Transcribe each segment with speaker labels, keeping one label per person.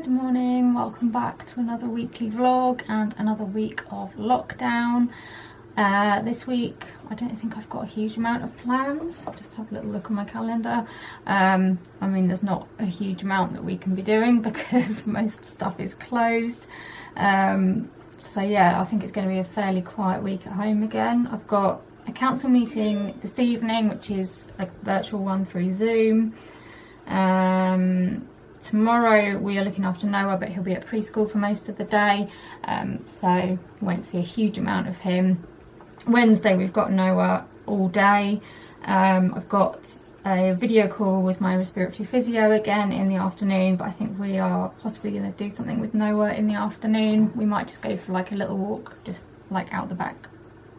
Speaker 1: Good morning, welcome back to another weekly vlog and another week of lockdown. This week I don't think I've got a huge amount of plans. I'll just have a little look on my calendar. I mean, there's not a huge amount that we can be doing because most stuff is closed. So yeah, I think it's going to be a fairly quiet week at home again. I've got a council meeting this evening, which is a virtual one through Zoom. Tomorrow we are looking after Noah, but he'll be at preschool for most of the day, so won't see a huge amount of him. Wednesday we've got Noah all day. I've got a video call with my respiratory physio again in the afternoon, but I think we are possibly going to do something with Noah in the afternoon. We might just go for like a little walk, just like out the back.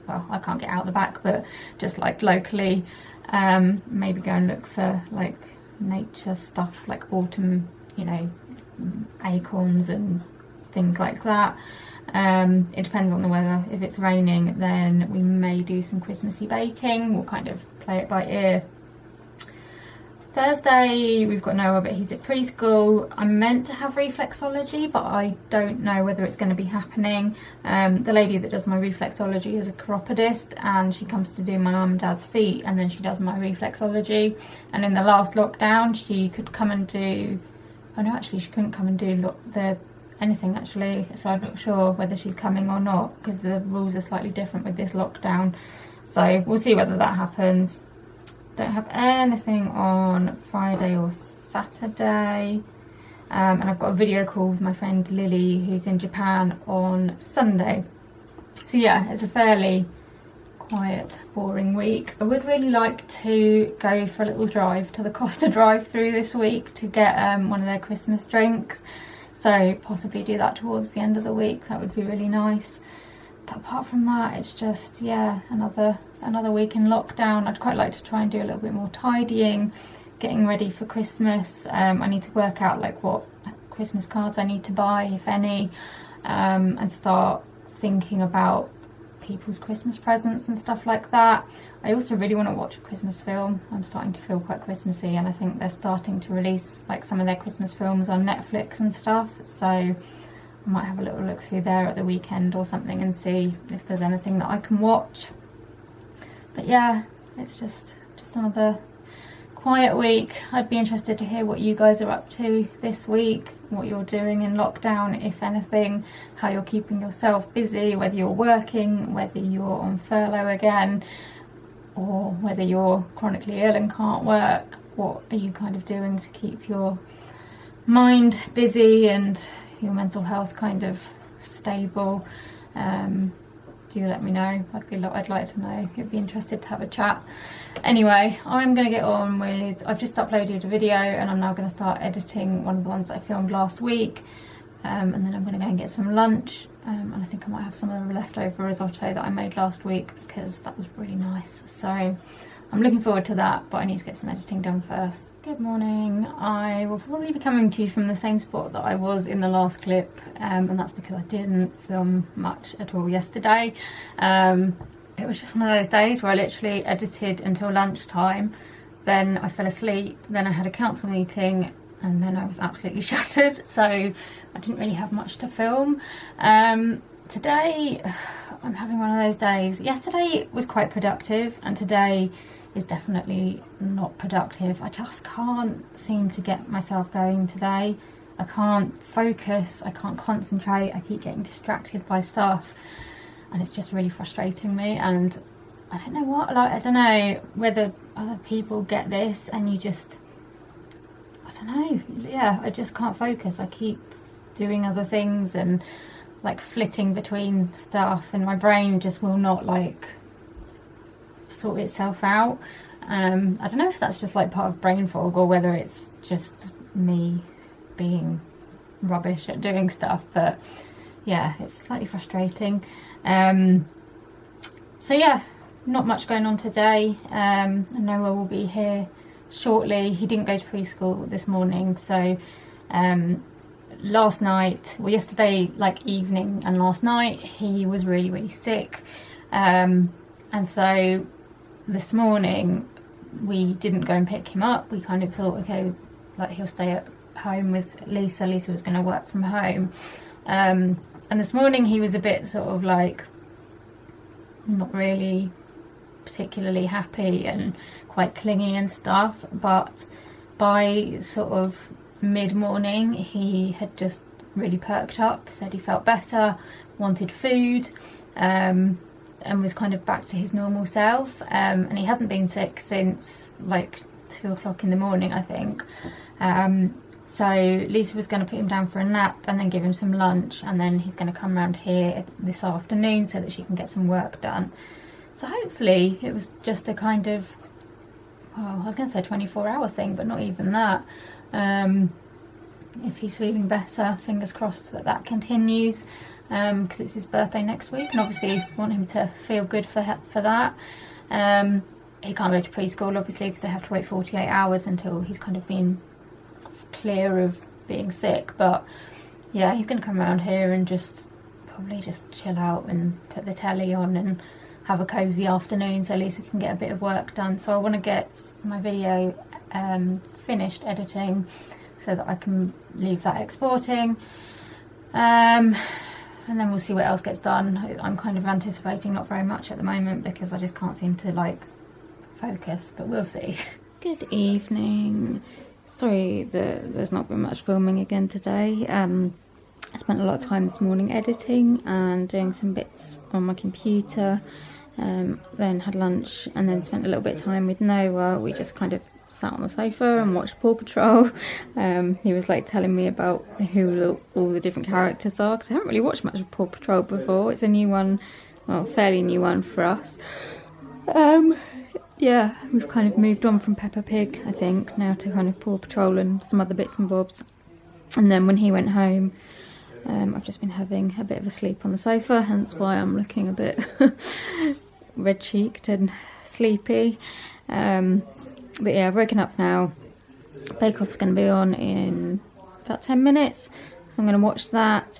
Speaker 1: Well, I can't get out the back, but just like locally, maybe go and look for like nature stuff, like autumn, you know, acorns and things like that. It depends on the weather. If it's raining, then we may do some Christmassy baking. We'll kind of play it by ear. Thursday we've got Noah, but he's at preschool. I'm meant to have reflexology, but I don't know whether it's going to be happening. The lady that does my reflexology is a chiropodist, and she comes to do my mum and dad's feet, and then she does my reflexology. And in the last lockdown she could come and do, oh no, actually she couldn't come and do anything actually, so I'm not sure whether she's coming or not because the rules are slightly different with this lockdown, so we'll see whether that happens. Don't have anything on Friday or Saturday, and I've got a video call with my friend Lily who's in Japan on Sunday. So yeah, it's a fairly quiet, boring week. I would really like to go for a little drive to the Costa drive-through this week to get one of their Christmas drinks, so possibly do that towards the end of the week. That would be really nice. But apart from that, it's just, yeah, another week in lockdown. I'd quite like to try and do a little bit more tidying, getting ready for Christmas. I need to work out like what Christmas cards I need to buy, if any, and start thinking about people's Christmas presents and stuff like that. I also really want to watch a Christmas film. I'm starting to feel quite Christmassy, and I think they're starting to release like some of their Christmas films on Netflix and stuff, so I might have a little look through there at the weekend or something and see if there's anything that I can watch. But yeah, it's just another quiet week. I'd be interested to hear what you guys are up to this week, what you're doing in lockdown, if anything, how you're keeping yourself busy, whether you're working, whether you're on furlough again, or whether you're chronically ill and can't work. What are you kind of doing to keep your mind busy and your mental health kind of stable? Do let me know. I'd like to know. I'd be interested to have a chat. Anyway, I'm going to get on with, I've just uploaded a video and I'm now going to start editing one of the ones that I filmed last week, and then I'm going to go and get some lunch, and I think I might have some of the leftover risotto that I made last week because that was really nice, so I'm looking forward to that, but I need to get some editing done first. Good morning. I will probably be coming to you from the same spot that I was in the last clip, and that's because I didn't film much at all yesterday. It was just one of those days where I literally edited until lunchtime, then I fell asleep, then I had a council meeting, and then I was absolutely shattered, so I didn't really have much to film. Today I'm having one of those days. Yesterday was quite productive, and today is definitely not productive. I just can't seem to get myself going today. I can't focus, I can't concentrate, I keep getting distracted by stuff, and it's just really frustrating me. And I don't know what, like, I don't know whether other people get this and you just, I don't know, yeah, I just can't focus. I keep doing other things and like flitting between stuff, and my brain just will not like sort itself out. I don't know if that's just like part of brain fog or whether it's just me being rubbish at doing stuff, but yeah, it's slightly frustrating. So yeah, not much going on today. Noah will be here shortly. He didn't go to preschool this morning, so last night, well yesterday like evening and last night, he was really sick, and so this morning we didn't go and pick him up. We kind of thought, okay, like he'll stay at home with Lisa. Lisa was going to work from home. And this morning he was a bit sort of like not really particularly happy and quite clingy and stuff, but by sort of mid-morning he had just really perked up, said he felt better, wanted food, and was kind of back to his normal self. And he hasn't been sick since like 2 o'clock in the morning, I think. So Lisa was going to put him down for a nap and then give him some lunch, and then he's going to come round here this afternoon so that she can get some work done. So hopefully it was just a kind of, well, I was going to say 24-hour thing, but not even that. If he's feeling better, fingers crossed that that continues, because it's his birthday next week, and obviously want him to feel good for that. He can't go to preschool obviously because they have to wait 48 hours until he's kind of been clear of being sick, but yeah, he's going to come around here and probably just chill out and put the telly on and have a cosy afternoon so Lisa can get a bit of work done. So I want to get my video finished editing so that I can leave that exporting, and then we'll see what else gets done. I'm kind of anticipating not very much at the moment because I just can't seem to like focus, but we'll see. Good evening. Sorry that there's not been much filming again today. I spent a lot of time this morning editing and doing some bits on my computer, then had lunch and then spent a little bit of time with Noah. We just kind of sat on the sofa and watched Paw Patrol. He was like telling me about who all the different characters are, because I haven't really watched much of Paw Patrol before. It's a new one, well, fairly new one for us. Yeah, we've kind of moved on from Peppa Pig, I think, now to kind of Paw Patrol and some other bits and bobs. And then when he went home, I've just been having a bit of a sleep on the sofa, hence why I'm looking a bit red-cheeked and sleepy. But yeah, I've woken up now. Bake Off's going to be on in about 10 minutes, so I'm going to watch that.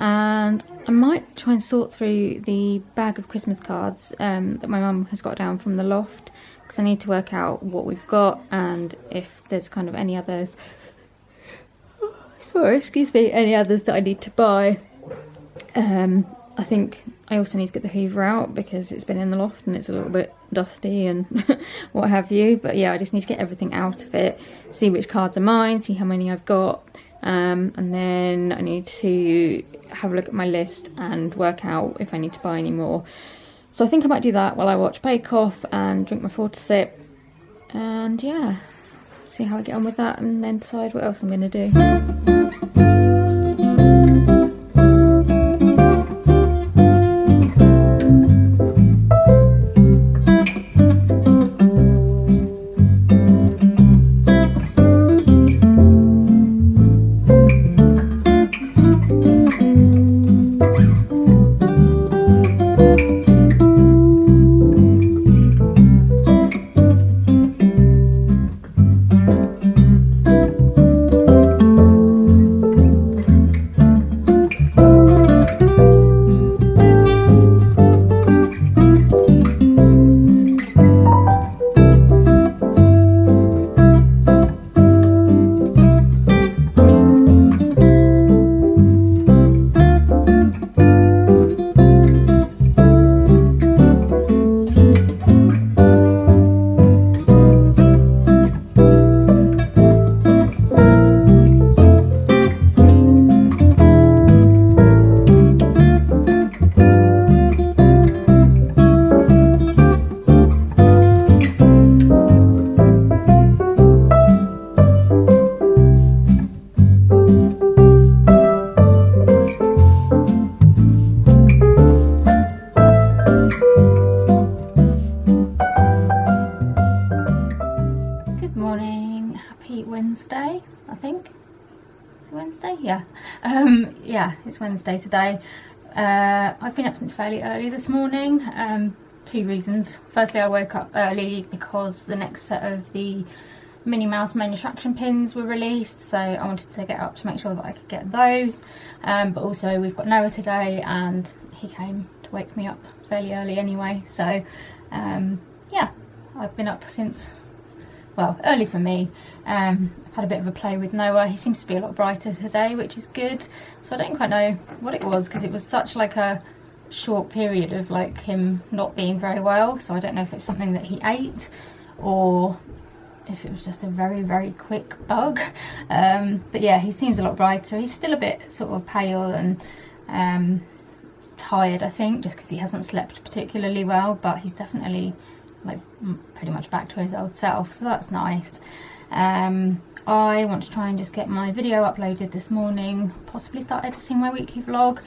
Speaker 1: And I might try and sort through the bag of Christmas cards that my mum has got down from the loft, because I need to work out what we've got and if there's kind of any others. Sorry, excuse me, any others that I need to buy. I think I also need to get the Hoover out because it's been in the loft and it's a little bit dusty and what have you. But yeah, I just need to get everything out of it, see which cards are mine, see how many I've got. And then I need to have a look at my list and work out if I need to buy any more. So I think I might do that while I watch Bake Off and drink my Forte Sip, and yeah, see how I get on with that and then decide what else I'm going to do. Wednesday, I think. Is it Wednesday? Yeah. Yeah, it's Wednesday today. I've been up since fairly early this morning. Two reasons. Firstly, I woke up early because the next set of the Minnie Mouse main attraction pins were released, so I wanted to get up to make sure that I could get those. But also we've got Noah today and he came to wake me up fairly early anyway, so yeah, I've been up since well, early for me. I've had a bit of a play with Noah. He seems to be a lot brighter today, which is good. So I don't quite know what it was, because it was such like a short period of like him not being very well. So I don't know if it's something that he ate or if it was just a very, very quick bug. But yeah, he seems a lot brighter. He's still a bit sort of pale and tired, I think, just because he hasn't slept particularly well, but he's definitely like pretty much back to his old self, so that's nice. I want to try and just get my video uploaded this morning, possibly start editing my weekly vlog.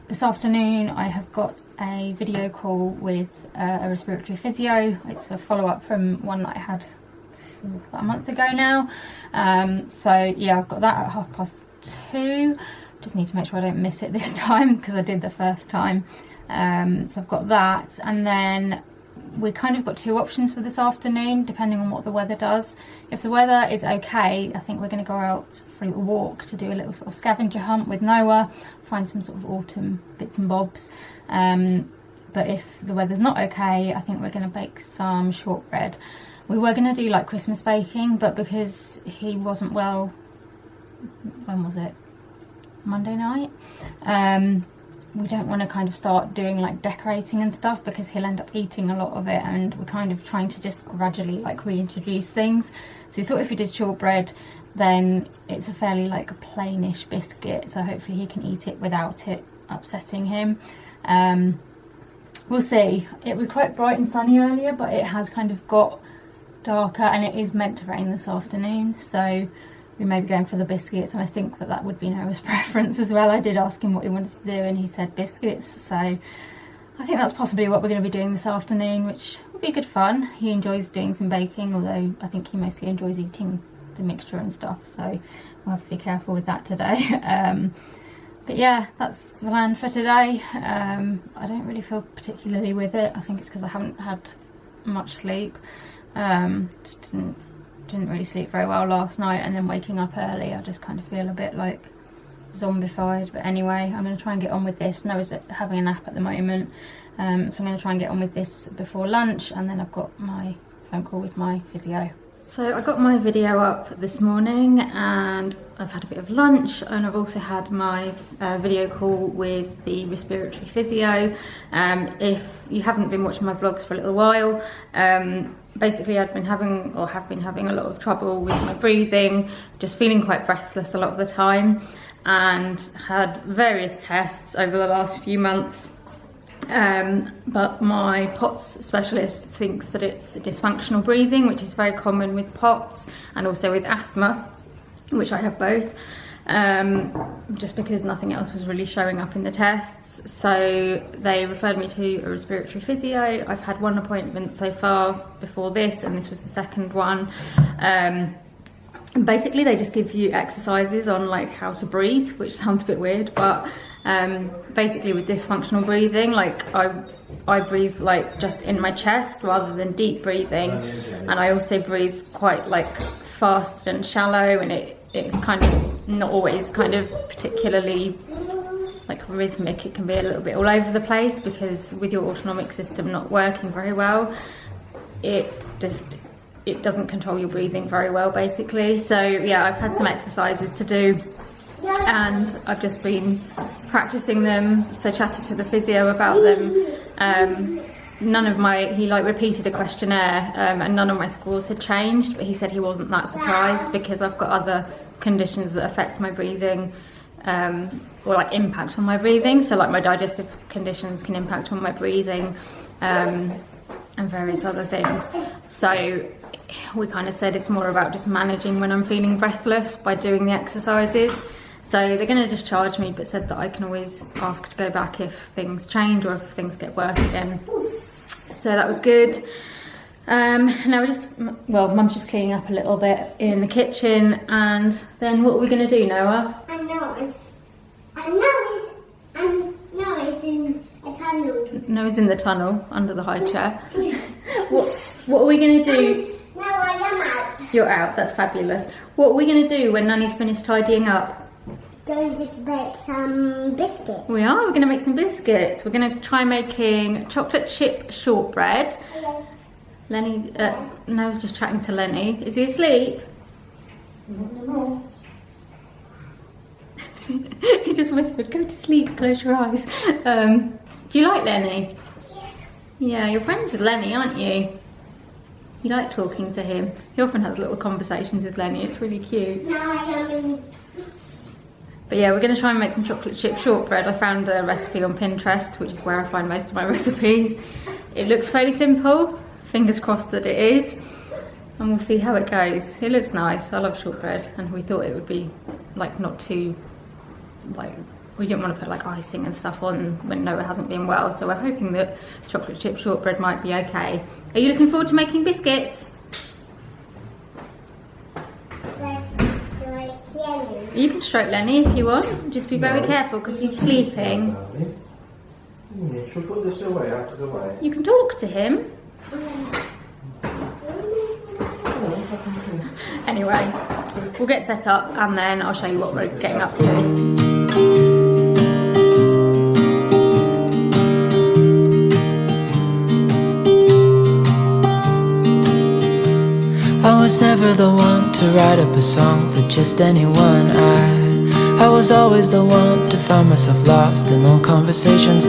Speaker 1: This afternoon I have got a video call with a respiratory physio. It's a follow-up from one that I had about a month ago now. So yeah, I've got that at 2:30. Just need to make sure I don't miss it this time, because I did the first time. So I've got that, and then we kind of got two options for this afternoon depending on what the weather does. If the weather is okay, I think we're going to go out for a little walk to do a little sort of scavenger hunt with Noah, find some sort of autumn bits and bobs. But if the weather's not okay, I think we're going to bake some shortbread. We were going to do like Christmas baking, but because he wasn't well, when was it? Monday night. We don't want to kind of start doing like decorating and stuff, because he'll end up eating a lot of it, and we're kind of trying to just gradually like reintroduce things. So we thought if we did shortbread, then it's a fairly like a plainish biscuit, so hopefully he can eat it without it upsetting him. We'll see. It was quite bright and sunny earlier, but it has kind of got darker, and it is meant to rain this afternoon, so we may be going for the biscuits, and I think that that would be Noah's preference as well. I did ask him what he wanted to do, and he said biscuits, so I think that's possibly what we're going to be doing this afternoon, which will be good fun. He enjoys doing some baking, although I think he mostly enjoys eating the mixture and stuff, so we'll have to be careful with that today. But yeah, that's the plan for today. I don't really feel particularly with it. I think it's because I haven't had much sleep. Just didn't really sleep very well last night, and then waking up early, I just kind of feel a bit like zombified. But anyway, I'm going to try and get on with this. Noah's having a nap at the moment, so I'm going to try and get on with this before lunch, and then I've got my phone call with my physio. So I got my video up this morning, and I've had a bit of lunch, and I've also had my video call with the respiratory physio. If you haven't been watching my vlogs for a little while, basically I've been having, or have been having, a lot of trouble with my breathing, just feeling quite breathless a lot of the time, and had various tests over the last few months. But my POTS specialist thinks that it's dysfunctional breathing, which is very common with POTS and also with asthma, which I have both, just because nothing else was really showing up in the tests. So they referred me to a respiratory physio. I've had one appointment so far before this, and this was the second one. Basically they just give you exercises on like how to breathe, which sounds a bit weird, but basically with dysfunctional breathing, like I breathe like just in my chest rather than deep breathing, and I also breathe quite like fast and shallow, and it's kind of not always kind of particularly like rhythmic. It can be a little bit all over the place, because with your autonomic system not working very well, it doesn't control your breathing very well, basically. So yeah, I've had some exercises to do, and I've just been practicing them, so chatted to the physio about them. He like repeated a questionnaire, and none of my scores had changed, but he said he wasn't that surprised, because I've got other conditions that affect my breathing, or like impact on my breathing. So like my digestive conditions can impact on my breathing, and various other things. So we kind of said it's more about just managing when I'm feeling breathless by doing the exercises. So they're going to discharge me, but said that I can always ask to go back if things change or if things get worse again. So that was good. Now Mum's just cleaning up a little bit in the kitchen, and then what are we going to do, Noah?
Speaker 2: I know it's in a tunnel.
Speaker 1: Noah's in the tunnel under the high chair. What are we going to do?
Speaker 2: No, I am out.
Speaker 1: You're out, that's fabulous. What are we going to do when Nanny's finished tidying up?
Speaker 2: Going to make some biscuits.
Speaker 1: We're going to make some biscuits. We're going to try making chocolate chip shortbread, Lenny, Noah's just chatting to Lenny. Is he asleep?
Speaker 2: No.
Speaker 1: He just whispered, go to sleep, close your eyes. Do you like Lenny? Yeah, you're friends with Lenny, aren't you? You like talking to him. He often has little conversations with Lenny. It's really cute. But yeah, we're going to try and make some chocolate chip shortbread. I found a recipe on Pinterest, which is where I find most of my recipes. It looks fairly simple. Fingers crossed that it is. And we'll see how it goes. It looks nice. I love shortbread. And we thought it would be like not too, like, we didn't want to put like icing and stuff on when Noah hasn't been well. So we're hoping that chocolate chip shortbread might be okay. Are you looking forward to making biscuits? You can stroke Lenny if you want. Just be very careful because he's sleeping.
Speaker 3: She'll put this away, out of the way.
Speaker 1: You can talk to him. Anyway, we'll get set up and then I'll show you what we're getting up to.
Speaker 4: I was never the one to write up a song for just anyone. I was always the one to find myself lost in long conversations.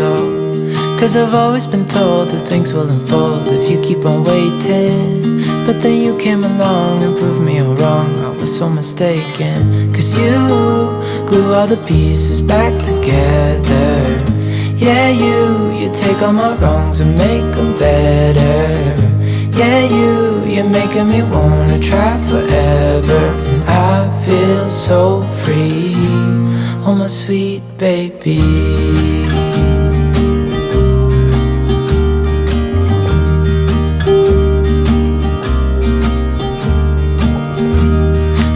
Speaker 4: Cause I've always been told that things will unfold if you keep on waiting. But then you came along and proved me all wrong. I was so mistaken. Cause you glue all the pieces back together. Yeah, you take all my wrongs and make them better. Yeah, you're making me wanna try forever. And I feel so free, oh my sweet baby.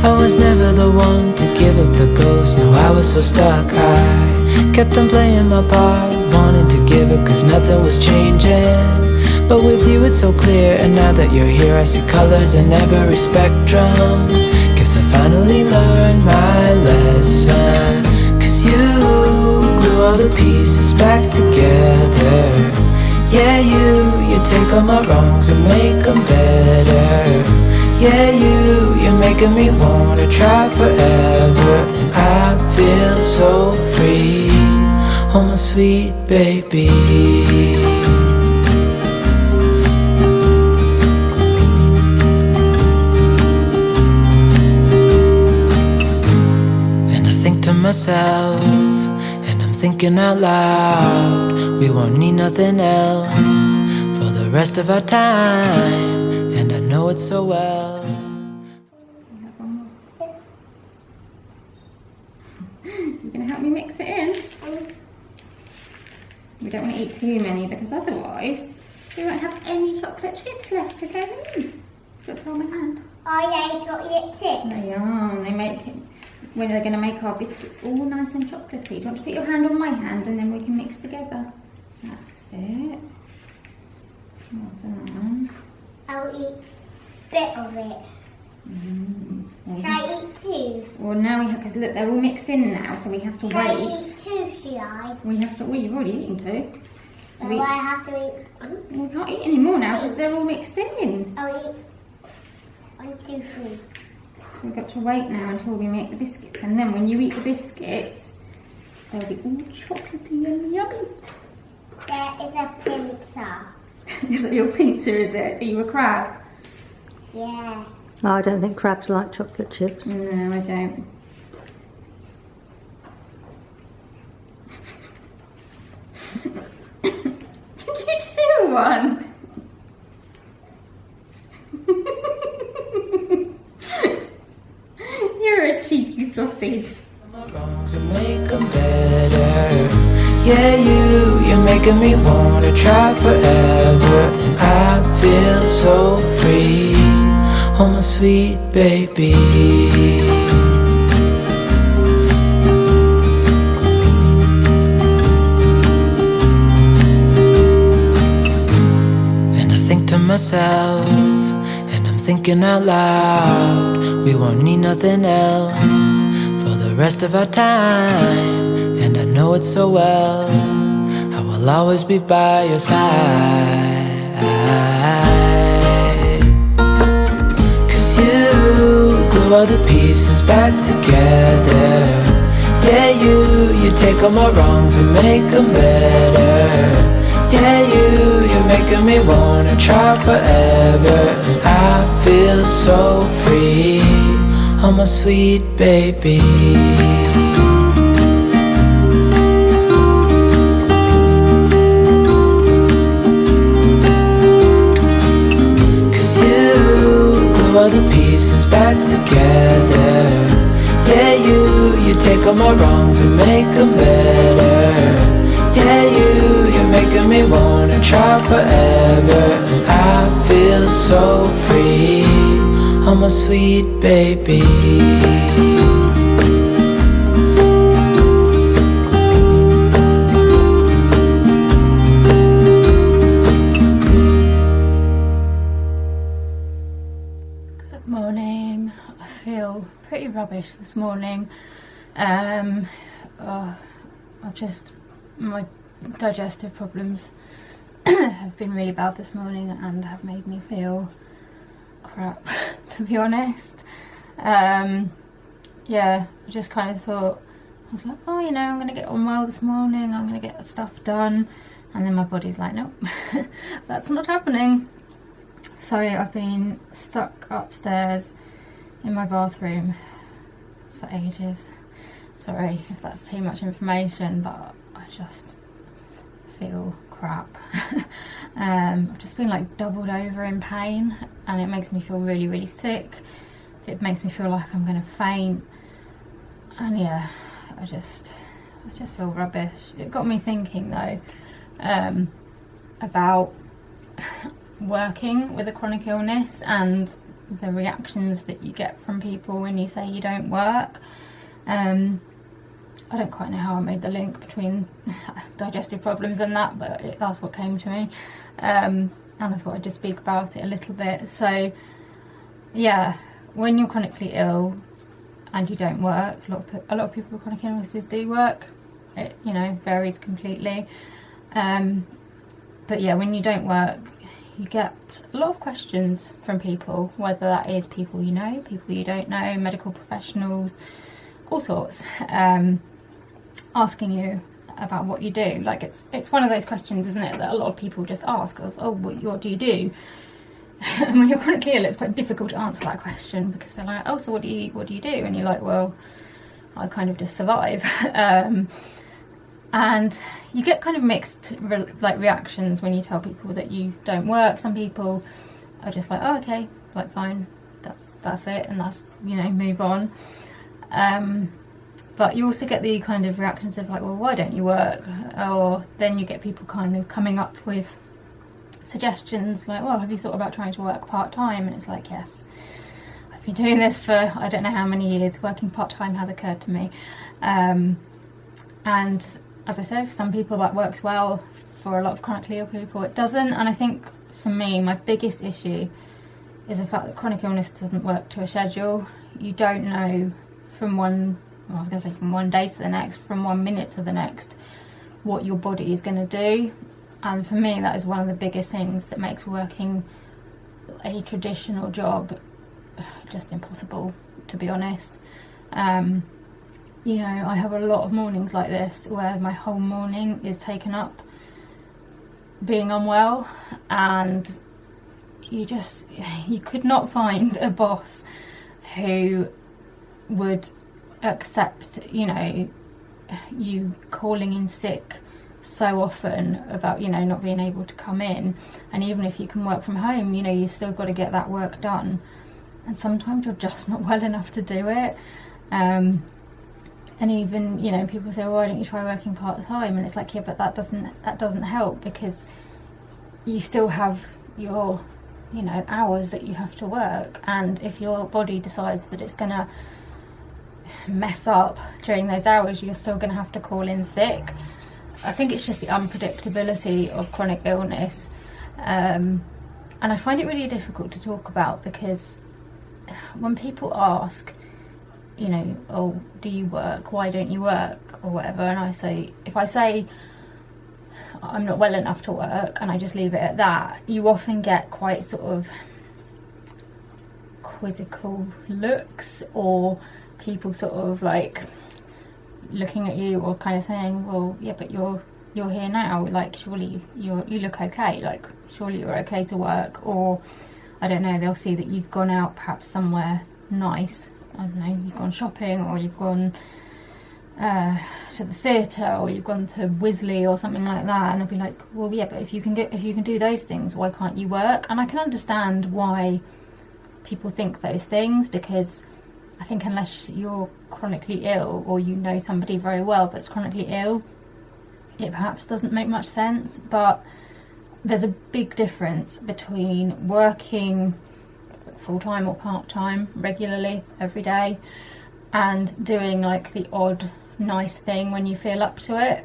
Speaker 4: I was never the one to give up the ghost. No, I was so stuck. I kept on playing my part, wanting to give up cause nothing was changing. But with you it's so clear, and now that you're here I see colors in every spectrum. Guess I finally learned my lesson. Cause you glue all the pieces back together. Yeah, you take all my wrongs and make them better. Yeah, you're making me wanna try forever. And I feel so free, oh my sweet baby. Myself, and I'm thinking out loud, we won't need nothing else for the rest of our time, and I know it so well.
Speaker 1: You gonna help me mix it in? We don't want to eat too many because otherwise we won't have any chocolate chips left to go in. Do you want to hold my hand?
Speaker 2: Oh yeah, chocolate chips.
Speaker 1: They are, they make it. When they're going to make our biscuits all nice and chocolatey. Do you want to put your hand on my hand and then we can mix together? That's it. Well done.
Speaker 2: I'll eat a bit of it. Can I eat two?
Speaker 1: Well, now we have, because look, they're all mixed in now, so we have to
Speaker 2: Can I
Speaker 1: wait.
Speaker 2: eat two, should I?
Speaker 1: We have to, well, you've already eaten two. So
Speaker 2: I have to eat one?
Speaker 1: we can't eat any more now because they're all mixed in.
Speaker 2: I'll eat 1, 2, 3.
Speaker 1: So we've got to wait now until we make the biscuits, and then when you eat the biscuits, they'll be all chocolatey and yummy.
Speaker 2: There is a pincer.
Speaker 1: Is that your pincer, is it? Are you a crab?
Speaker 2: Yeah.
Speaker 5: Oh, I don't think crabs like chocolate chips.
Speaker 1: No, I don't. Did you steal one? You're a cheeky sausage.
Speaker 4: Wrongs and make them better. Yeah, you're making me wanna try forever. And I feel so free, oh my sweet baby. And I think to myself, and I'm thinking out loud, we won't need nothing else for the rest of our time, and I know it so well. I will always be by your side. glue all the pieces back together. Yeah, you take all my wrongs and make them better. Yeah, you're making me wanna try forever. And I feel so free, oh my sweet baby. All the pieces back together. Yeah, you take all my wrongs and make them better. Yeah, you're making me wanna try forever. And I feel so free, oh my sweet baby.
Speaker 1: Morning. I feel pretty rubbish this morning. My digestive problems have been really bad this morning and have made me feel crap, to be honest. I just kind of thought, I was like, oh, I'm going to get on well this morning, I'm going to get stuff done, and then my body's like, nope, that's not happening. So I've been stuck upstairs in my bathroom for ages. Sorry if that's too much information, but I just feel crap. I've just been like doubled over in pain, and it makes me feel really, really sick. It makes me feel like I'm gonna faint, and yeah, I just feel rubbish. It got me thinking though about working with a chronic illness and the reactions that you get from people when you say you don't work. I don't quite know how I made the link between digestive problems and that, but that's what came to me, and I thought I'd just speak about it a little bit. So yeah, when you're chronically ill and you don't work, a lot of people with chronic illnesses do work. It varies completely, but yeah, when you don't work, you get a lot of questions from people, whether that is people you know, people you don't know, medical professionals, all sorts, asking you about what you do. Like it's one of those questions, isn't it, that a lot of people just ask, oh, what do you do? And when you're chronically ill, it's quite difficult to answer that question, because they're like, oh, so what do you do? And you're like, well, I kind of just survive. And you get kind of mixed reactions when you tell people that you don't work. Some people are just like, oh, okay, like fine, that's it, and that's, move on. But you also get the kind of reactions of like, well, why don't you work? Or then you get people kind of coming up with suggestions like, well, have you thought about trying to work part-time? And it's like, yes, I've been doing this for I don't know how many years. Working part-time has occurred to me, and as I say, for some people that works well. For a lot of chronically ill people it doesn't. And I think for me, my biggest issue is the fact that chronic illness doesn't work to a schedule. You don't know from one day to the next, from 1 minute to the next, what your body is going to do. And for me, that is one of the biggest things that makes working a traditional job just impossible, to be honest. I have a lot of mornings like this where my whole morning is taken up being unwell, and you could not find a boss who would accept, you calling in sick so often about, not being able to come in. And even if you can work from home, you've still got to get that work done. And sometimes you're just not well enough to do it. And even, people say, well, why don't you try working part-time? And it's like, yeah, but that doesn't help, because you still have your, hours that you have to work. And if your body decides that it's going to mess up during those hours, you're still going to have to call in sick. I think it's just the unpredictability of chronic illness. And I find it really difficult to talk about, because when people ask, oh, do you work? Why don't you work? Or whatever. And if I say I'm not well enough to work, and I just leave it at that, you often get quite sort of quizzical looks, or people sort of like looking at you or kind of saying, well, yeah, but you're here now, like surely you look okay, like surely you're okay to work. Or I don't know, they'll see that you've gone out perhaps somewhere nice, I don't know, you've gone shopping, or you've gone to the theatre, or you've gone to Wisley or something like that, and they'll be like, well, yeah, but if you can do those things, why can't you work? And I can understand why people think those things, because I think unless you're chronically ill, or you know somebody very well that's chronically ill, it perhaps doesn't make much sense. But there's a big difference between working full-time or part-time regularly every day and doing like the odd nice thing when you feel up to it.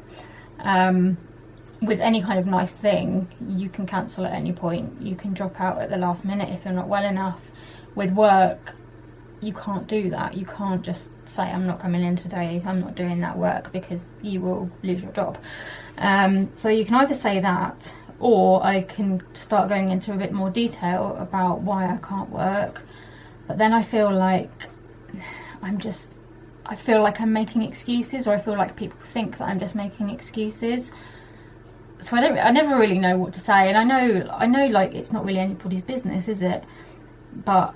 Speaker 1: With any kind of nice thing, you can cancel at any point, you can drop out at the last minute if you're not well enough. With work, you can't do that. You can't just say, I'm not coming in today, I'm not doing that work, because you will lose your job. So you can either say that, or I can start going into a bit more detail about why I can't work. But then I feel like I'm making excuses, or I feel like people think that I'm just making excuses. So I never really know what to say. And I know like it's not really anybody's business, is it? But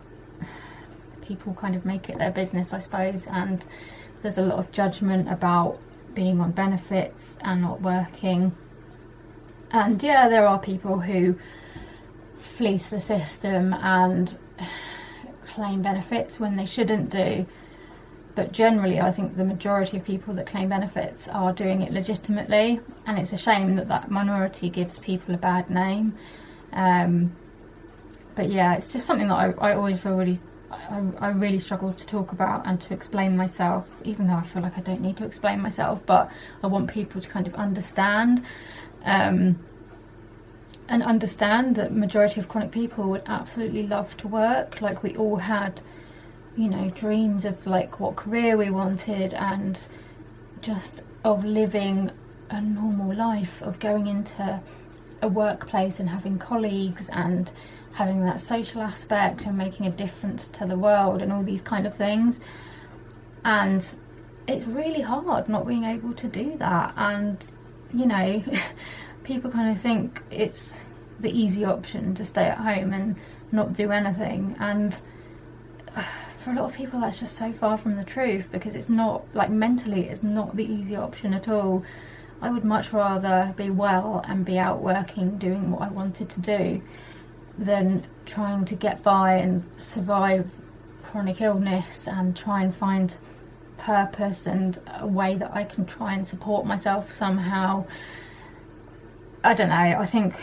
Speaker 1: people kind of make it their business, I suppose, and there's a lot of judgment about being on benefits and not working. And yeah, there are people who fleece the system and claim benefits when they shouldn't do, but generally I think the majority of people that claim benefits are doing it legitimately, and it's a shame that that minority gives people a bad name. But yeah, it's just something that I always feel I really struggle to talk about and to explain myself, even though I feel like I don't need to explain myself, but I want people to kind of understand, and understand that majority of chronic people would absolutely love to work. Like, we all had, you know, dreams of like what career we wanted, and just of living a normal life, of going into a workplace and having colleagues and having that social aspect and making a difference to the world and all these kind of things. And it's really hard not being able to do that. And, you know, people kind of think it's the easy option to stay at home and not do anything. And for a lot of people that's just so far from the truth, because it's not, like, mentally it's not the easy option at all. I would much rather be well and be out working, doing what I wanted to do, than trying to get by and survive chronic illness and try and find purpose and a way that I can try and support myself somehow. I don't know, I think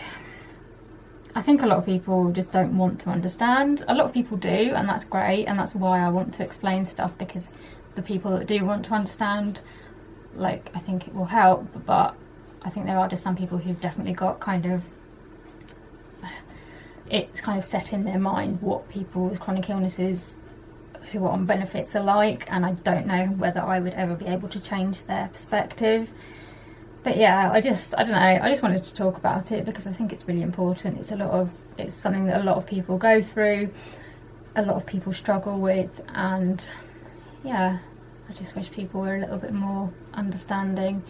Speaker 1: a lot of people just don't want to understand. A lot of people do, and that's great, and that's why I want to explain stuff, because the people that do want to understand, like, I think it will help. But I think there are just some people who've definitely got kind of, it's kind of set in their mind what people with chronic illnesses who are on benefits are like, and I don't know whether I would ever be able to change their perspective. But yeah, I don't know, I just wanted to talk about it because I think it's really important. It's something that a lot of people go through, a lot of people struggle with, and yeah, I just wish people were a little bit more understanding.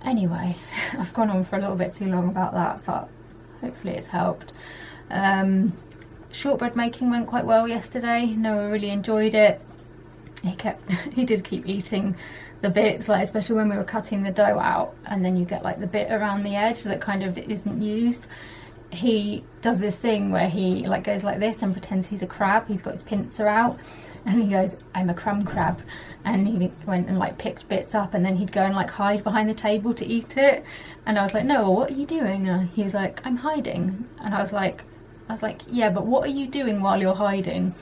Speaker 1: Anyway, I've gone on for a little bit too long about that, but hopefully it's helped. Shortbread making went quite well yesterday. Noah really enjoyed it. He did keep eating the bits, like especially when we were cutting the dough out, and then you get like the bit around the edge that kind of isn't used. He does this thing where he like goes like this and pretends he's a crab. He's got his pincer out and he goes, I'm a crumb crab, and he went and like picked bits up, and then he'd go and like hide behind the table to eat it. And I was like, Noah, what are you doing? And he was like, I'm hiding. And I was like, yeah, but what are you doing while you're hiding?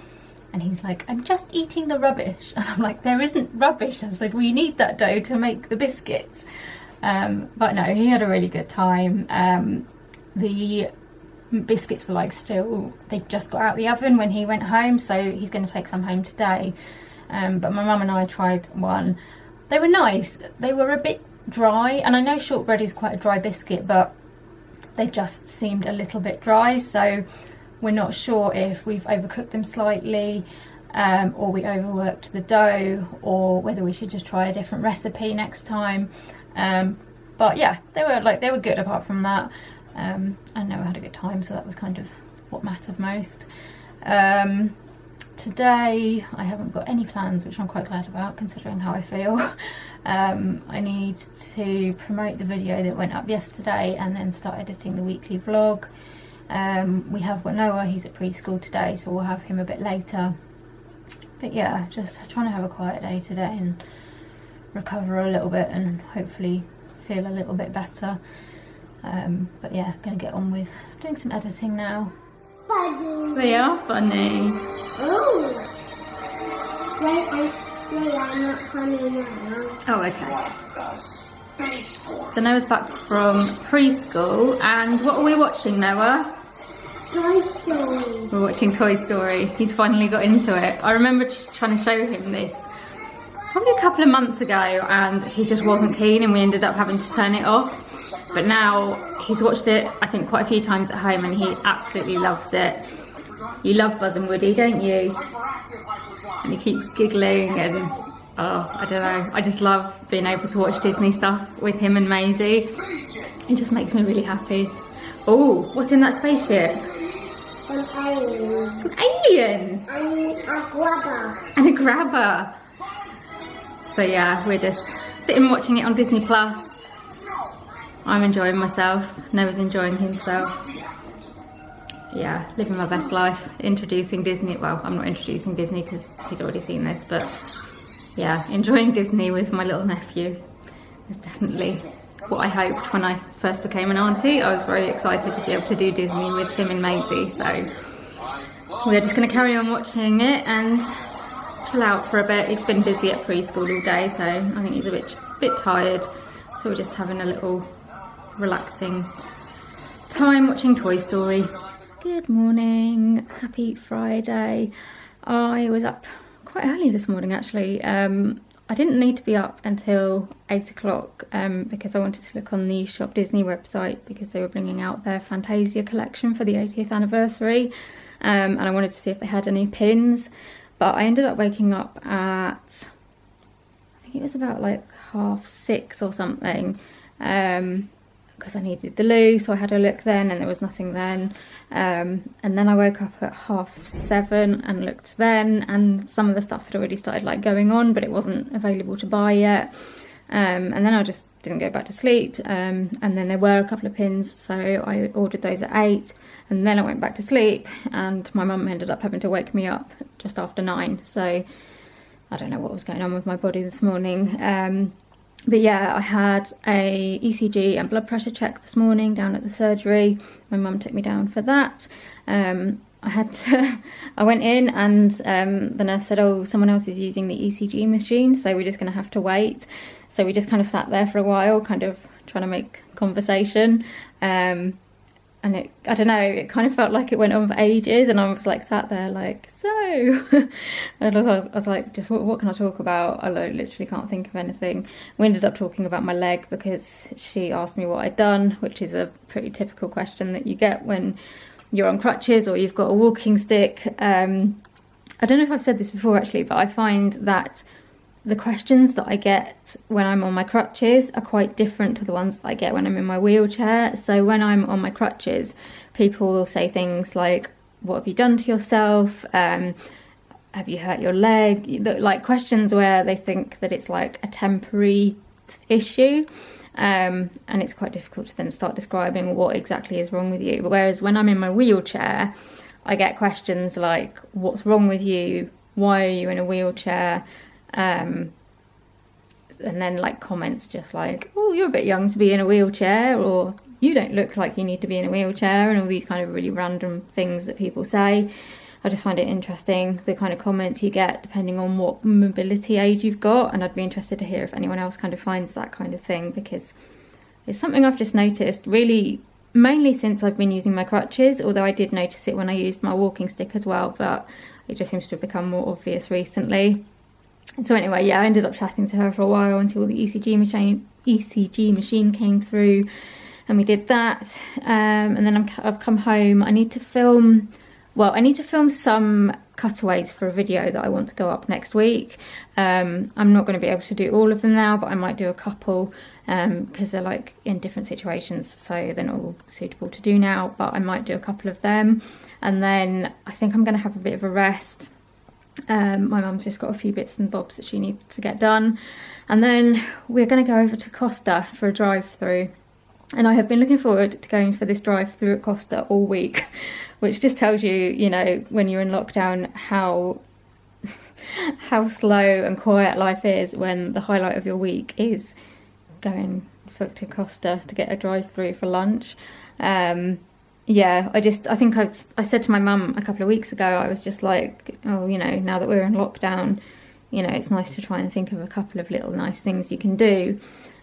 Speaker 1: And he's like, I'm just eating the rubbish. And I'm like, there isn't rubbish. I said, we need that dough to make the biscuits. But no, he had a really good time. The biscuits were like still, they just got out of the oven when he went home, so he's going to take some home today. But my mum and I tried one. They were nice. They were a bit dry, and I know shortbread is quite a dry biscuit, but they just seemed a little bit dry. So we're not sure if we've overcooked them slightly, or we overworked the dough, or whether we should just try a different recipe next time. But yeah, they were good apart from that. I know I had a good time, so that was kind of what mattered most. Today I haven't got any plans, which I'm quite glad about considering how I feel. I need to promote the video that went up yesterday and then start editing the weekly vlog. We have got Noah, he's at preschool today, so we'll have him a bit later. But yeah, just trying to have a quiet day today and recover a little bit and hopefully feel a little bit better. But yeah, gonna get on with doing some editing now.
Speaker 2: Funny.
Speaker 1: They are funny.
Speaker 2: Oh. They are not funny now.
Speaker 1: Oh, okay. So Noah's back from preschool, and what are we watching, Noah?
Speaker 2: Toy Story.
Speaker 1: We're watching Toy Story. He's finally got into it. I remember trying to show him this probably a couple of months ago, and he just wasn't keen, and we ended up having to turn it off. But now he's watched it, I think, quite a few times at home, and he absolutely loves it. You love Buzz and Woody, don't you? And he keeps giggling, and oh, I don't know. I just love being able to watch Disney stuff with him and Maisie. It just makes me really happy. Oh, what's in that spaceship?
Speaker 2: Some aliens.
Speaker 1: Some aliens!
Speaker 2: And a grabber.
Speaker 1: And a grabber. So yeah, we're just sitting watching it on Disney Plus. I'm enjoying myself. Noah's enjoying himself. Yeah, living my best life. Introducing Disney. Well, I'm not introducing Disney because he's already seen this, but yeah, enjoying Disney with my little nephew is definitely what I hoped when I first became an auntie. I was very excited to be able to do Disney with him and Maisie, so we're just going to carry on watching it and chill out for a bit. He's been busy at preschool all day, so I think he's a bit tired, so we're just having a little relaxing time watching Toy Story. Good morning, happy Friday. I was up quite early this morning actually. I didn't need to be up until 8 o'clock because I wanted to look on the Shop Disney website because they were bringing out their Fantasia collection for the 80th anniversary, and I wanted to see if they had any pins. But I ended up waking up at, I think it was about like 6:30 or something, because I needed the loo, so I had a look then and there was nothing then. And then I woke up at 7:30 and looked then, and some of the stuff had already started like going on, but it wasn't available to buy yet. And then I just didn't go back to sleep, and then there were a couple of pins, so I ordered those at 8, and then I went back to sleep, and my mum ended up having to wake me up just after 9, so I don't know what was going on with my body this morning. But yeah, I had a ECG and blood pressure check this morning down at the surgery. My mum took me down for that. I went in and the nurse said, oh, someone else is using the ECG machine, so we're just going to have to wait. So we just kind of sat there for a while, kind of trying to make conversation. And I don't know, it kind of felt like it went on for ages, and I was like sat there like, so, and I was like, just what can I talk about? I literally can't think of anything. We ended up talking about my leg because she asked me what I'd done, which is a pretty typical question that you get when you're on crutches or you've got a walking stick. I don't know if I've said this before actually, but I find that the questions that I get when I'm on my crutches are quite different to the ones that I get when I'm in my wheelchair. So when I'm on my crutches, people will say things like, what have you done to yourself? Have you hurt your leg? Like questions where they think that it's like a temporary issue. And it's quite difficult to then start describing what exactly is wrong with you. Whereas when I'm in my wheelchair, I get questions like, what's wrong with you? Why are you in a wheelchair? And then like comments just like, oh, you're a bit young to be in a wheelchair, or you don't look like you need to be in a wheelchair, and all these kind of really random things that people say. I just find it interesting, the kind of comments you get depending on what mobility age you've got, and I'd be interested to hear if anyone else kind of finds that kind of thing, because it's something I've just noticed really mainly since I've been using my crutches, although I did notice it when I used my walking stick as well, but it just seems to have become more obvious recently. So anyway, yeah, I ended up chatting to her for a while until the ECG machine came through, and we did that. And then I've come home. I need to film well, I need to film some cutaways for a video that I want to go up next week. I'm not going to be able to do all of them now, but I might do a couple because they're like in different situations, so they're not all suitable to do now, but I might do a couple of them. And then I think I'm going to have a bit of a rest. My mum's just got a few bits and bobs that she needs to get done, and then we're going to go over to Costa for a drive-through. And I have been looking forward to going for this drive-through at Costa all week, which just tells you, you know, when you're in lockdown, how slow and quiet life is when the highlight of your week is going to Costa to get a drive-through for lunch. Yeah, I think I said to my mum a couple of weeks ago, I was just like, oh, you know, now that we're in lockdown, you know, it's nice to try and think of a couple of little nice things you can do.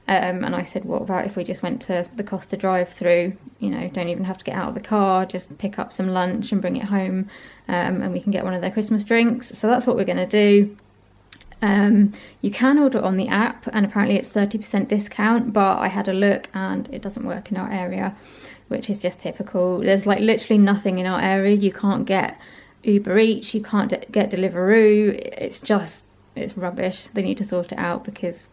Speaker 1: And I said, what about if we just went to the Costa drive-through, you know, don't even have to get out of the car, just pick up some lunch and bring it home, and we can get one of their Christmas drinks. So that's what we're going to do. You can order on the app, and apparently it's 30% discount, but I had a look and it doesn't work in our area, which is just typical. There's like literally nothing in our area. You can't get Uber Eats, you can't get Deliveroo. It's rubbish. They need to sort it out, because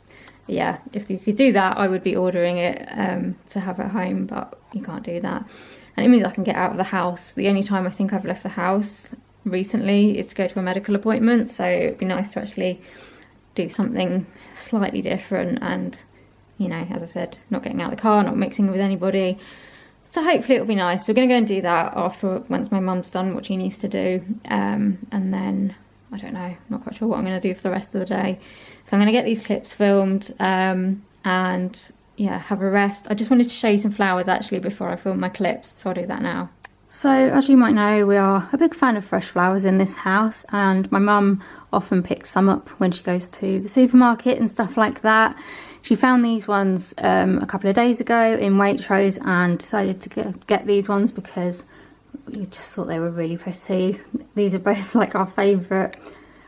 Speaker 1: yeah, if you could do that, I would be ordering it to have at home, but you can't do that. And it means I can get out of the house. The only time I think I've left the house recently is to go to a medical appointment, so it'd be nice to actually do something slightly different and, you know, as I said, not getting out of the car, not mixing with anybody. So hopefully it'll be nice. So we're going to go and do that once my mum's done what she needs to do, and then I don't know, I'm not quite sure what I'm going to do for the rest of the day. So I'm going to get these clips filmed and yeah, have a rest. I just wanted to show you some flowers actually before I film my clips, so I'll do that now. So as you might know, we are a big fan of fresh flowers in this house, and my mum often picks some up when she goes to the supermarket and stuff like that. She found these ones a couple of days ago in Waitrose and decided to get these ones because we just thought they were really pretty. These are both like our favourite.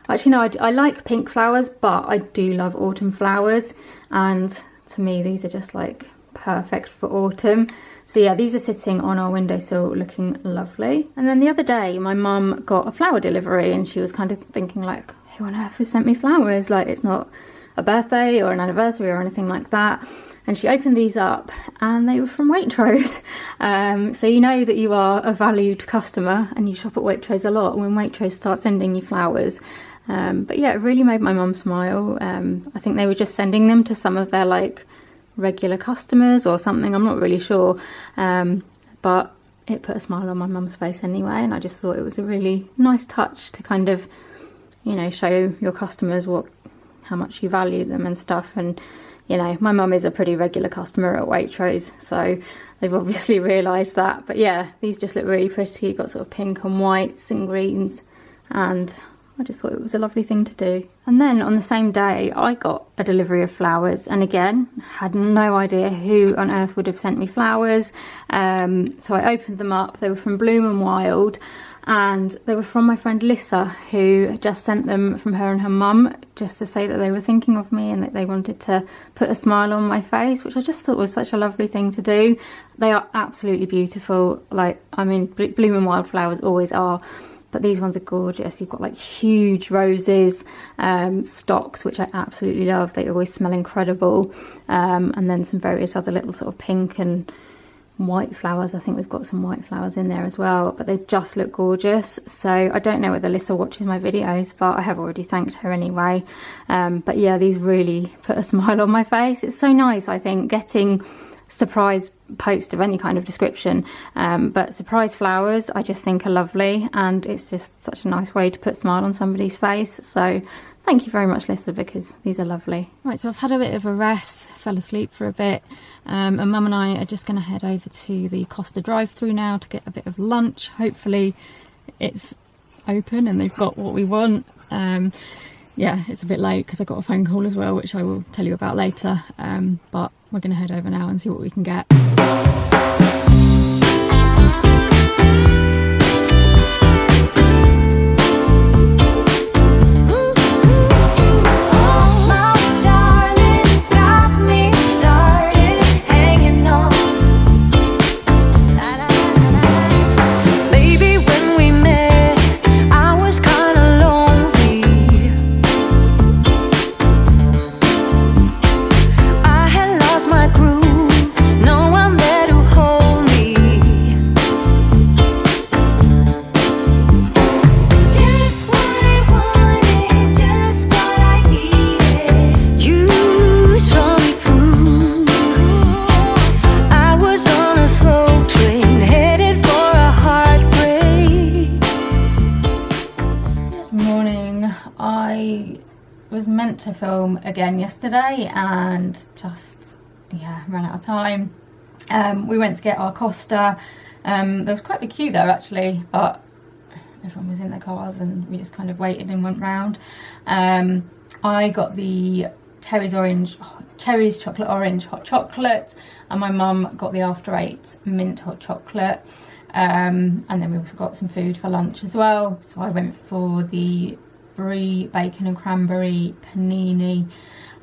Speaker 1: Actually no, I like pink flowers, but I do love autumn flowers, and to me these are just like perfect for autumn. So yeah, these are sitting on our windowsill looking lovely. And then the other day my mum got a flower delivery, and she was kind of thinking like, who on earth has sent me flowers? Like, it's not a birthday or an anniversary or anything like that. And she opened these up and they were from Waitrose. So you know that you are a valued customer and you shop at Waitrose a lot when Waitrose starts sending you flowers. But yeah, it really made my mum smile. I think they were just sending them to some of their like regular customers or something, I'm not really sure. But it put a smile on my mum's face anyway, and I just thought it was a really nice touch to kind of, you know, show your customers how much you value them and stuff. And you know, my mum is a pretty regular customer at Waitrose, so they've obviously realised that. But yeah, these just look really pretty. You've got sort of pink and whites and greens, and I just thought it was a lovely thing to do. And then on the same day I got a delivery of flowers, and again had no idea who on earth would have sent me flowers. So I opened them up. They were from Bloom and Wild, and they were from my friend Lissa, who just sent them from her and her mum, just to say that they were thinking of me and that they wanted to put a smile on my face, which I just thought was such a lovely thing to do. They are absolutely beautiful. Like, I mean, Bloom and Wild flowers always are, but these ones are gorgeous. You've got like huge roses, stocks, which I absolutely love. They always smell incredible. And then some various other little sort of pink and white flowers. I think we've got some white flowers in there as well, but they just look gorgeous. So I don't know whether Lissa watches my videos, but I have already thanked her anyway. But yeah, these really put a smile on my face. It's so nice, I think, getting surprise post of any kind of description, but surprise flowers I just think are lovely, and it's just such a nice way to put a smile on somebody's face. So thank you very much, Lissa, because these are lovely. Right, so I've had a bit of a rest, fell asleep for a bit, and Mum and I are just going to head over to the Costa drive-through now to get a bit of lunch. Hopefully it's open and they've got what we want. Yeah, it's a bit late because I got a phone call as well, which I will tell you about later, but we're going to head over now and see what we can get.
Speaker 6: Baby, when we met
Speaker 1: to film again yesterday and just, yeah, ran out of time. We went to get our Costa. There was quite a big queue there actually, but everyone was in their cars and we just kind of waited and went round. I got the Cherries chocolate orange hot chocolate, and my mum got the After 8 mint hot chocolate. And then we also got some food for lunch as well. So I went for the brie, bacon and cranberry panini.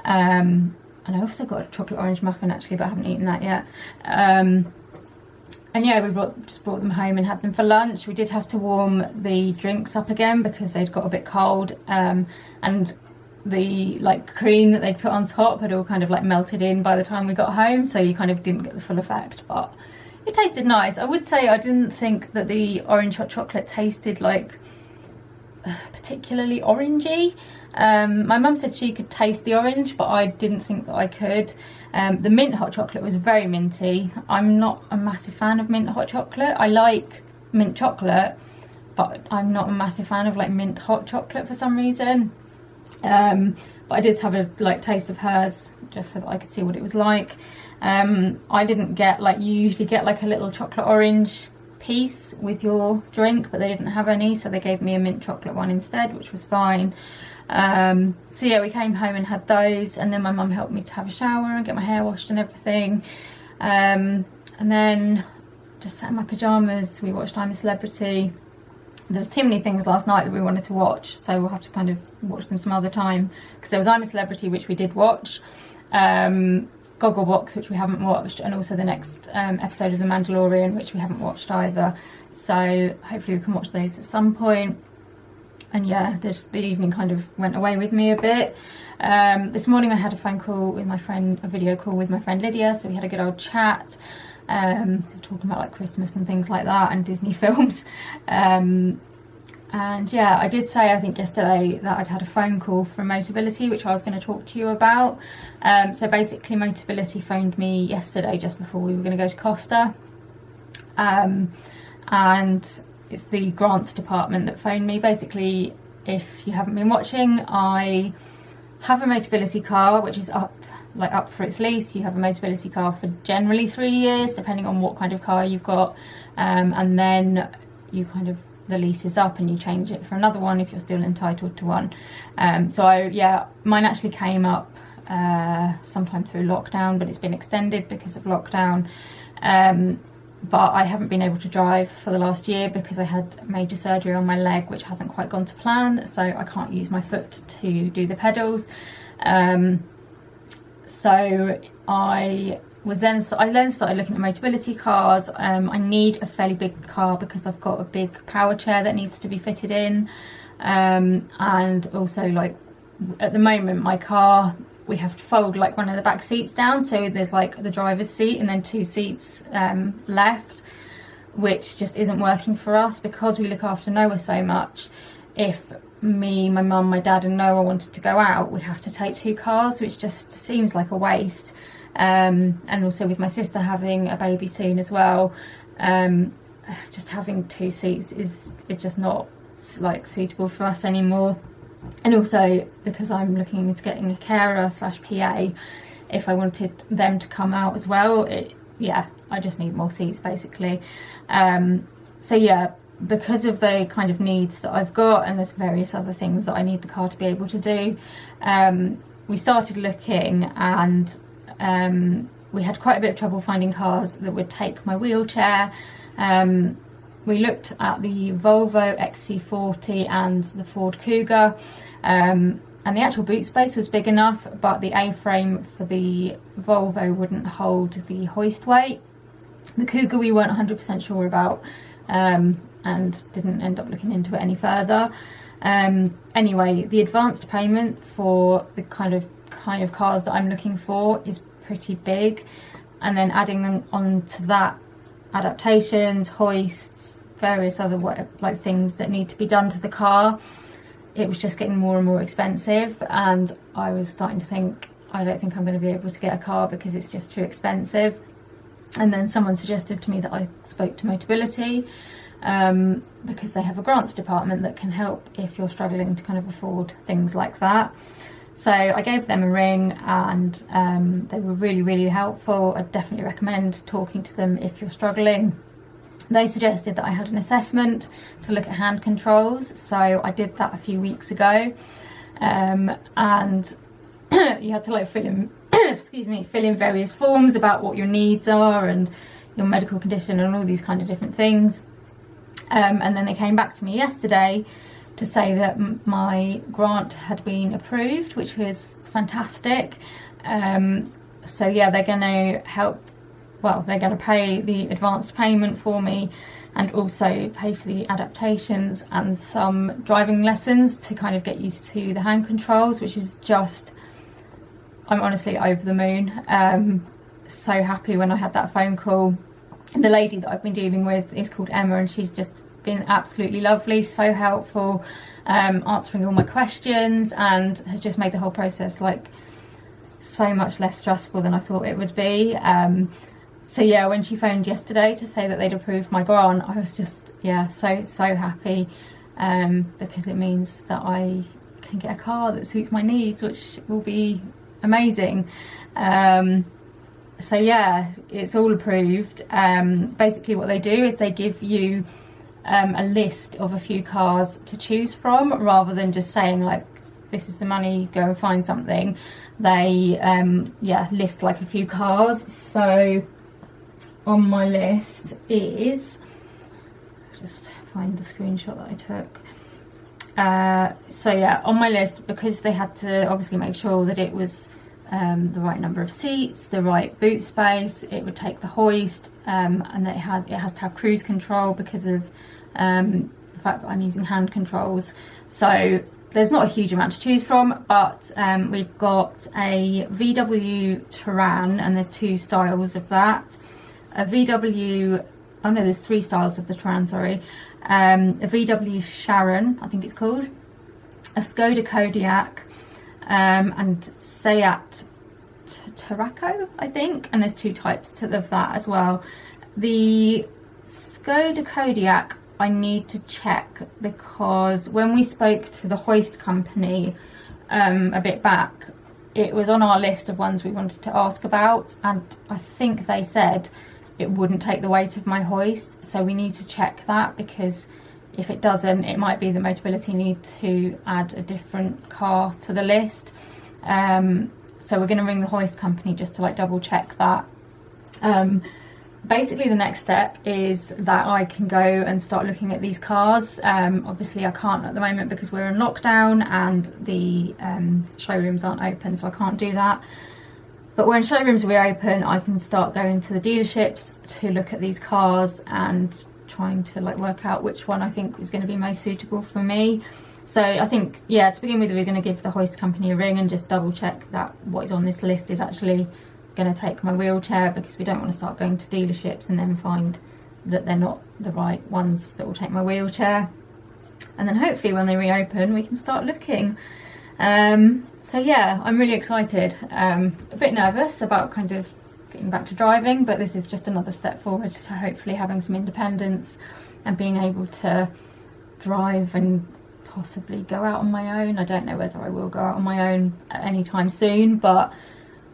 Speaker 1: And I also got a chocolate orange muffin actually, but I haven't eaten that yet. And yeah, we just brought them home and had them for lunch. We did have to warm the drinks up again because they'd got a bit cold, and the like cream that they'd put on top had all kind of like melted in by the time we got home, so you kind of didn't get the full effect, but it tasted nice. I would say I didn't think that the orange hot chocolate tasted like particularly orangey. My mum said she could taste the orange, but I didn't think that I could. The mint hot chocolate was very minty. I'm not a massive fan of mint hot chocolate. I like mint chocolate, but I'm not a massive fan of like mint hot chocolate for some reason. But I did have a like taste of hers just so that I could see what it was like. I didn't get like, you usually get like a little chocolate orange piece with your drink, but they didn't have any, so they gave me a mint chocolate one instead, which was fine. So yeah, we came home and had those, and then my mum helped me to have a shower and get my hair washed and everything. And then just sat in my pyjamas. We watched I'm a Celebrity. There was too many things last night that we wanted to watch, so we'll have to kind of watch them some other time, because there was I'm a Celebrity, which we did watch, Gogglebox, which we haven't watched, and also the next episode of The Mandalorian, which we haven't watched either. So hopefully we can watch those at some point. And yeah, the evening kind of went away with me a bit. This morning I had a phone call with my friend, a video call with my friend Lydia, so we had a good old chat, talking about like Christmas and things like that, and Disney films. And yeah, I did say, I think yesterday, that I'd had a phone call from Motability, which I was going to talk to you about. So basically Motability phoned me yesterday just before we were going to go to Costa. And it's the grants department that phoned me. Basically, if you haven't been watching, I have a Motability car, which is up for its lease. You have a Motability car for generally 3 years, depending on what kind of car you've got. And then you kind of, the lease is up and you change it for another one if you're still entitled to one. So mine actually came up sometime through lockdown, but it's been extended because of lockdown. But I haven't been able to drive for the last year because I had major surgery on my leg, which hasn't quite gone to plan, so I can't use my foot to do the pedals. So I then started looking at Motability cars. I need a fairly big car because I've got a big power chair that needs to be fitted in, and also like at the moment my car, we have to fold like one of the back seats down, so there's like the driver's seat and then 2 seats left, which just isn't working for us because we look after Noah so much. If me, my mum, my dad and Noah wanted to go out, we have to take 2 cars, which just seems like a waste. And also with my sister having a baby soon as well, just having 2 seats is just not like suitable for us anymore. And also because I'm looking into getting a carer / PA, if I wanted them to come out as well, I just need more seats basically. So yeah, because of the kind of needs that I've got, and there's various other things that I need the car to be able to do, we started looking, and we had quite a bit of trouble finding cars that would take my wheelchair. We looked at the Volvo XC40 and the Ford Cougar, and the actual boot space was big enough, but the A-frame for the Volvo wouldn't hold the hoist weight. The Cougar we weren't 100% sure about, and didn't end up looking into it any further. Anyway, the advanced payment for the kind of cars that I'm looking for is pretty big, and then adding them onto that, adaptations, hoists, various other like things that need to be done to the car, it was just getting more and more expensive, and I was starting to think, I don't think I'm going to be able to get a car because it's just too expensive. And then someone suggested to me that I spoke to Motability, because they have a grants department that can help if you're struggling to kind of afford things like that. So I gave them a ring, and they were really, really helpful. I'd definitely recommend talking to them if you're struggling. They suggested that I had an assessment to look at hand controls, so I did that a few weeks ago, and you had to like fill in fill in various forms about what your needs are and your medical condition and all these kind of different things, and then they came back to me yesterday to say that my grant had been approved, which was fantastic. So yeah, they're going to help. Well, they're going to pay the advanced payment for me and also pay for the adaptations and some driving lessons to kind of get used to the hand controls, which is just, I'm honestly over the moon. So happy when I had that phone call. The lady that I've been dealing with is called Emma, and she's just been absolutely lovely, so helpful, answering all my questions, and has just made the whole process like so much less stressful than I thought it would be. So yeah, when she phoned yesterday to say that they'd approved my grant, I was just, yeah, so happy, because it means that I can get a car that suits my needs, which will be amazing. So yeah, it's all approved. Basically what they do is they give you a list of a few cars to choose from, rather than just saying like, this is the money, go and find something. They list like a few cars. So on my list is, just find the screenshot that I took. So yeah, on my list, because they had to obviously make sure that it was the right number of seats, the right boot space, it would take the hoist, and that it has to have cruise control because of the fact that I'm using hand controls. So there's not a huge amount to choose from, but we've got a VW Touran, and there's two styles of that. A VW, oh no, there's three styles of the Touran, sorry. A VW Sharon, I think it's called. A Skoda Kodiaq, and Seat Tarraco, I think. And there's two types of that as well. The Skoda Kodiaq, I need to check, because when we spoke to the hoist company a bit back, it was on our list of ones we wanted to ask about, and I think they said it wouldn't take the weight of my hoist, so we need to check that, because if it doesn't, it might be the Motability need to add a different car to the list. So we're going to ring the hoist company just to like double check that. Basically the next step is that I can go and start looking at these cars. Obviously I can't at the moment because we're in lockdown and the showrooms aren't open, so I can't do that. But when showrooms reopen, I can start going to the dealerships to look at these cars and trying to like work out which one I think is going to be most suitable for me. So I think, yeah, to begin with, we're going to give the hoist company a ring and just double check that what is on this list is actually going to take my wheelchair, because we don't want to start going to dealerships and then find that they're not the right ones that will take my wheelchair. And then hopefully when they reopen, we can start looking. So yeah, I'm really excited. A bit nervous about kind of getting back to driving, but this is just another step forward to hopefully having some independence and being able to drive and possibly go out on my own. I don't know whether I will go out on my own at any time soon, but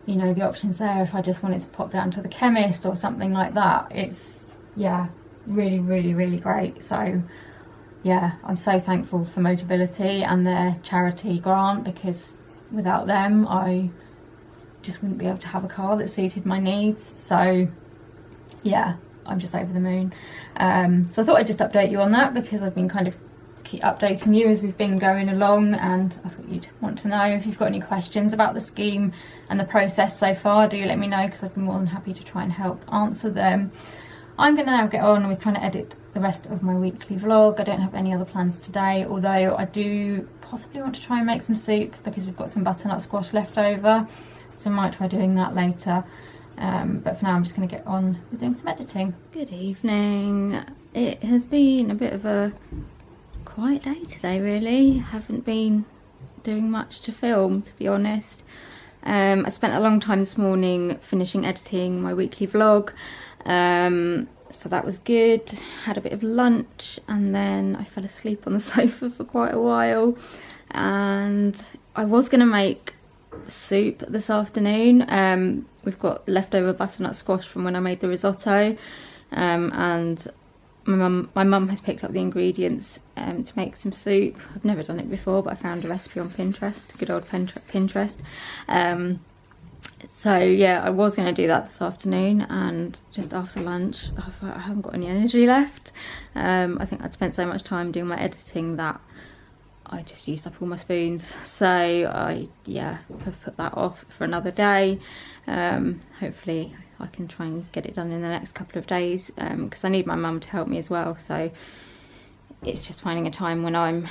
Speaker 1: you know, the option's there if I just wanted to pop down to the chemist or something like that. It's, yeah, really, really, really great. So yeah, I'm so thankful for Motability and their charity grant, because without them I just wouldn't be able to have a car that suited my needs. So yeah, I'm just over the moon. So I thought I'd just update you on that, because I've been kind of keep updating you as we've been going along, and I thought you'd want to know. If you've got any questions about the scheme and the process so far, do let me know, because I'd be more than happy to try and help answer them. I'm going to now get on with trying to edit the rest of my weekly vlog. I don't have any other plans today, although I do possibly want to try and make some soup, because we've got some butternut squash left over, so I might try doing that later. But for now I'm just going to get on with doing some editing. Good evening. It has been a bit of a quiet day today, really. Haven't been doing much to film, to be honest. I spent a long time this morning finishing editing my weekly vlog, so that was good. Had a bit of lunch and then I fell asleep on the sofa for quite a while, and I was going to make soup this afternoon. We've got leftover butternut squash from when I made the risotto, and my mum has picked up the ingredients to make some soup. I've never done it before, but I found a recipe on Pinterest, good old Pinterest. So yeah, I was going to do that this afternoon, and just after lunch I was like, I haven't got any energy left. I think I'd spent so much time doing my editing that I just used up all my spoons, so I have put that off for another day. Hopefully I can try and get it done in the next couple of days, because I need my mum to help me as well, so it's just finding a time when I'm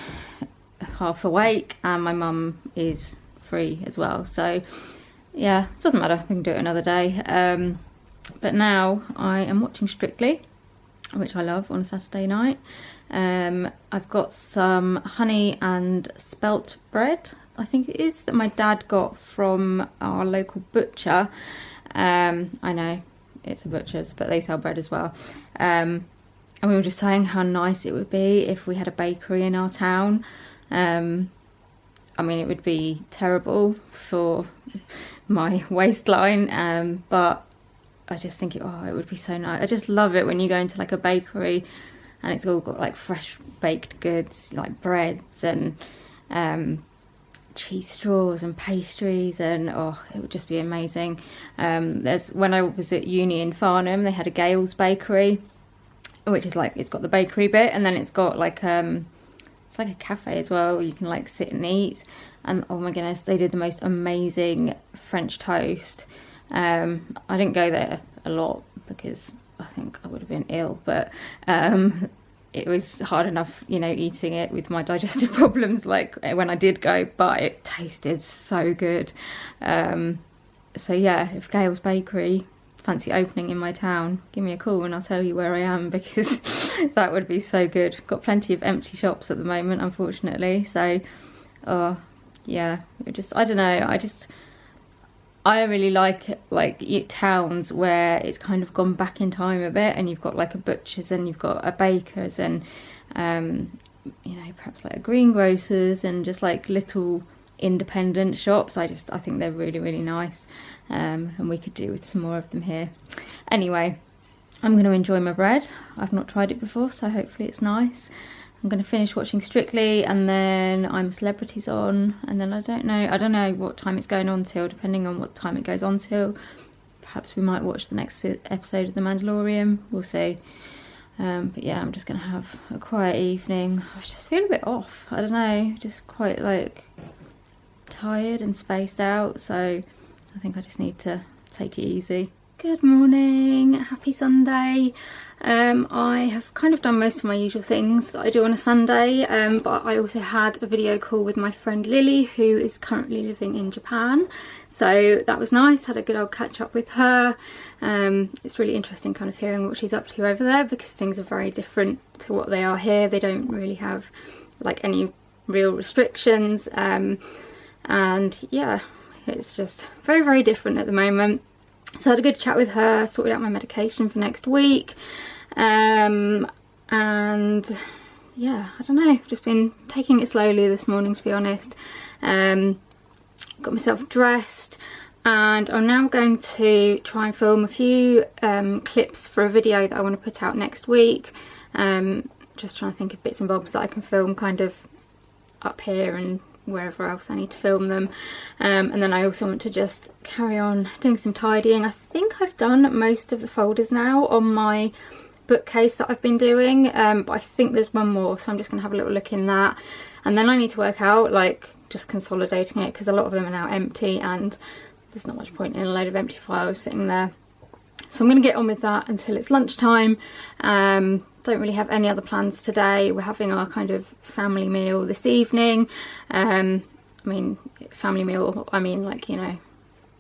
Speaker 1: half awake and my mum is free as well. So yeah, it doesn't matter, we can do it another day. But now I am watching Strictly, which I love, on a Saturday night. I've got some honey and spelt bread, I think it is, that my dad got from our local butcher. I know it's a butcher's, but they sell bread as well. And we were just saying how nice it would be if we had a bakery in our town. I mean, it would be terrible for my waistline, but I just think it would be so nice. I just love it when you go into like a bakery and it's all got like fresh baked goods, like breads and cheese straws and pastries, and it would just be amazing. When I was at uni in Farnham, they had a Gales bakery, which is like, it's got the bakery bit, and then it's got like it's like a cafe as well, where you can like sit and eat. And oh my goodness, they did the most amazing French toast. I didn't go there a lot because I think I would have been ill, but it was hard enough, you know, eating it with my digestive problems, like when I did go, but it tasted so good. So yeah, if Gales Bakery fancy opening in my town, give me a call and I'll tell you where I am, because that would be so good. Got plenty of empty shops at the moment, unfortunately. So yeah, I don't know, I really like towns where it's kind of gone back in time a bit, and you've got like a butcher's and you've got a baker's and you know, perhaps like a greengrocer's and just like little independent shops. I think they're really, really nice, and we could do with some more of them here. Anyway, I'm going to enjoy my bread. I've not tried it before, so hopefully it's nice. I'm going to finish watching Strictly, and then I'm Celebrities on, and then I don't know what time it's going on till, depending on what time it goes on till. Perhaps we might watch the next episode of The Mandalorian, we'll see. But yeah, I'm just going to have a quiet evening. I just feel a bit off, I don't know, just quite like tired and spaced out, so I think I just need to take it easy. Good morning, happy Sunday. I have kind of done most of my usual things that I do on a Sunday, but I also had a video call with my friend Lily, who is currently living in Japan, so that was nice. Had a good old catch up with her. It's really interesting kind of hearing what she's up to over there, because things are very different to what they are here. They don't really have like any real restrictions, and yeah, it's just very, very different at the moment. So I had a good chat with her, sorted out my medication for next week, and yeah, I don't know, just been taking it slowly this morning, to be honest. Got myself dressed, and I'm now going to try and film a few clips for a video that I want to put out next week. Just trying to think of bits and bobs that I can film kind of up here and wherever else I need to film them, and then I also want to just carry on doing some tidying. I think I've done most of the folders now on my bookcase that I've been doing, but I think there's one more, so I'm just going to have a little look in that, and then I need to work out like just consolidating it, because a lot of them are now empty and there's not much point in a load of empty files sitting there. So I'm going to get on with that until it's lunchtime. Don't really have any other plans today. We're having our kind of family meal this evening. I mean, family meal, I mean like, you know,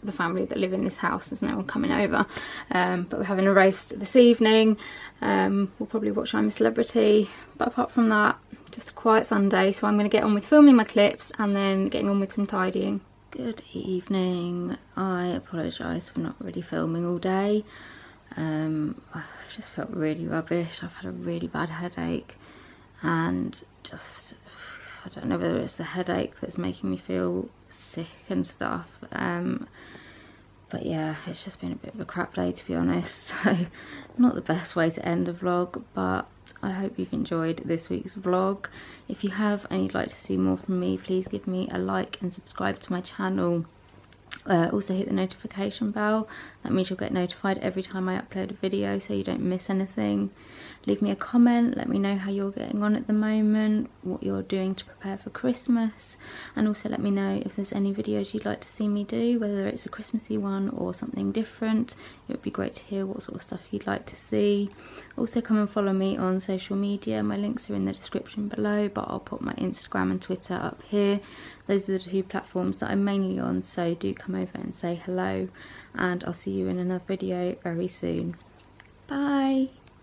Speaker 1: the family that live in this house, there's no one coming over. But we're having a roast this evening. We'll probably watch I'm a Celebrity. But apart from that, just a quiet Sunday. So I'm going to get on with filming my clips and then getting on with some tidying. Good evening. I apologise for not really filming all day. I've just felt really rubbish. I've had a really bad headache, and just, I don't know whether it's the headache that's making me feel sick and stuff. But yeah, it's just been a bit of a crap day, to be honest, so not the best way to end a vlog, but I hope you've enjoyed this week's vlog. If you have and you'd like to see more from me, please give me a like and subscribe to my channel. Also hit the notification bell, that means you'll get notified every time I upload a video so you don't miss anything. Leave me a comment, let me know how you're getting on at the moment, what you're doing to prepare for Christmas, and also let me know if there's any videos you'd like to see me do, whether it's a Christmassy one or something different. It would be great to hear what sort of stuff you'd like to see. Also come and follow me on social media, my links are in the description below, but I'll put my Instagram and Twitter up here. Those are the two platforms that I'm mainly on, so do come over and say hello, and I'll see you in another video very soon. Bye!